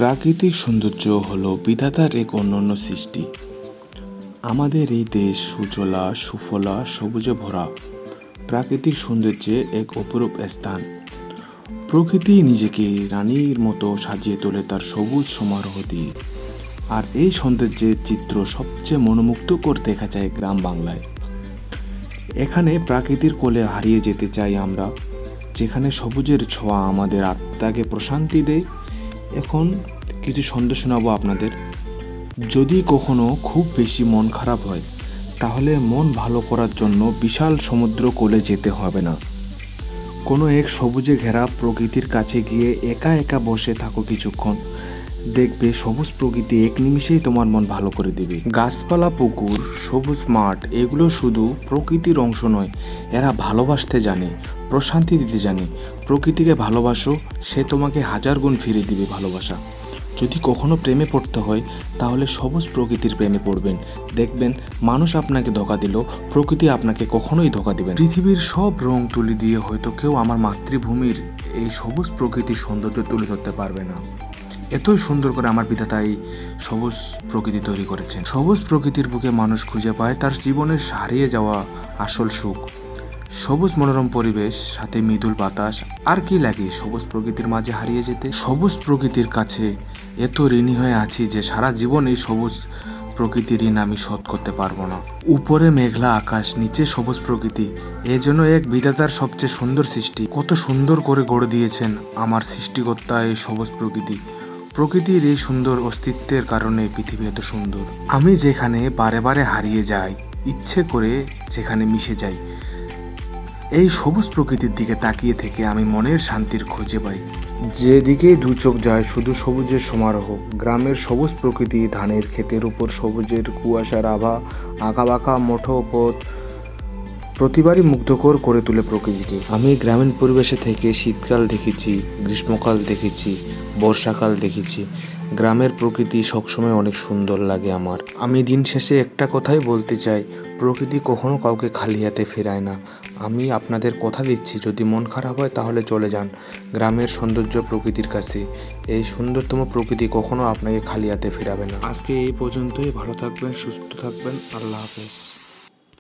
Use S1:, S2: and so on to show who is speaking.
S1: প্রাকৃতিক সৌন্দর্য হলো বিধাতার এক অনন্য সৃষ্টি। আমাদের এই দেশ সুজলা সুফলা সবুজে ভরা। প্রাকৃতিক সৌন্দর্যে এক অপরূপ স্থান। প্রকৃতি নিজেকে রানীর মতো সাজিয়ে তোলে তার সবুজ সমারোহ দিয়ে। আর এই সৌন্দর্যের চিত্র সবচেয়ে মনোমুগ্ধকর দেখা যায় গ্রাম বাংলায়। এখানে প্রাকৃতির কোলে হারিয়ে যেতে চাই আমরা, যেখানে সবুজের ছোঁয়া আমাদের আত্মাকে প্রশান্তি দেয়। এখন কিছু ছন্দ শোনাবো আপনাদের। যদি কখনো খুব বেশি মন খারাপ হয়, তাহলে মন ভালো করার জন্য বিশাল সমুদ্র কোলে যেতে হবে না। কোনো এক সবুজে ঘেরা প্রকৃতির কাছে গিয়ে একা একা বসে থাকো কিছুক্ষণ। দেখবে সবুজ প্রকৃতি এক নিমিষেই তোমার মন ভালো করে দেবে। গাছপালা, পুকুর, সবুজ মাঠ এগুলো শুধু প্রকৃতির অংশ নয়, এরা ভালোবাসতে জানে, প্রশান্তি দিতে জানে। প্রকৃতিকে ভালোবাসো, সে তোমাকে হাজার গুণ ফিরে দিবে ভালোবাসা। যদি কখনো প্রেমে পড়তে হয়, তাহলে সবুজ প্রকৃতির প্রেমে পড়বেন। দেখবেন মানুষ আপনাকে ধোঁকা দিল, প্রকৃতি আপনাকে কখনোই ধোঁকা দিবেন। পৃথিবীর সব রং তুলি দিয়ে হয়তো কেউ আমার মাতৃভূমির এই সবুজ প্রকৃতির সৌন্দর্য তুলে ধরতে পারবে না। এতই সুন্দর করে আমার বিধাতা এই সবুজ প্রকৃতি তৈরি করেছেন। সবুজ প্রকৃতির বুকে মানুষ খুঁজে পায় তার জীবনের হারিয়ে যাওয়া আসল সুখ। সবুজ মনোরম পরিবেশ, সাথে মৃদুল বাতাস, আর কি লাগে সবুজ প্রকৃতির মাঝে হারিয়ে যেতে। সবুজ প্রকৃতির কাছে এত ঋণী হয়ে আছি যে সারা জীবন এই সবুজ প্রকৃতির ঋণ আমি শোধ করতে পারবো না। উপরে মেঘলা আকাশ, নিচে সবুজ প্রকৃতি, এ যেন এক বিধাতার সবচেয়ে সুন্দর সৃষ্টি। কত সুন্দর করে গড়ে দিয়েছেন আমার সৃষ্টিকর্তা এই সবুজ প্রকৃতি। প্রকৃতির এই সুন্দর অস্তিত্বের কারণে পৃথিবী এত সুন্দর। আমি যেখানে বারে বারে হারিয়ে যাই, ইচ্ছে করে যেখানে মিশে যাই, এই সবুজ প্রকৃতির দিকে তাকিয়ে থেকে আমি মনের শান্তির খুঁজে পাই। যেদিকেই দু চোখ যায় শুধু সবুজের সমারোহ। গ্রামের সবুজ প্রকৃতি, ধানের ক্ষেতের উপর সবুজের কুয়াশার আভা, আঁকাবাঁকা মঠো পথ প্রতিবারই মুগ্ধকর করে তোলে প্রকৃতিকে। আমি গ্রামীণ পরিবেশে থেকে শীতকাল দেখেছি, গ্রীষ্মকাল দেখেছি, বর্ষাকাল দেখেছি। গ্রামের প্রকৃতি সবসময় অনেক সুন্দর লাগে আমার। আমি দিন শেষে একটা কথাই বলতে চাই, প্রকৃতি কখনো কাউকে খালি হাতে ফেরায় না। আমি আপনাদের কথা দিচ্ছি, যদি মন খারাপ হয় তাহলে চলে যান গ্রামের সৌন্দর্য প্রকৃতির কাছে। এই সুন্দরতম প্রকৃতি কখনো আপনাকে খালি হাতে ফেরাবে না। আজকে এই পর্যন্তই। ভালো থাকবেন, সুস্থ থাকবেন। আল্লাহ হাফেজ।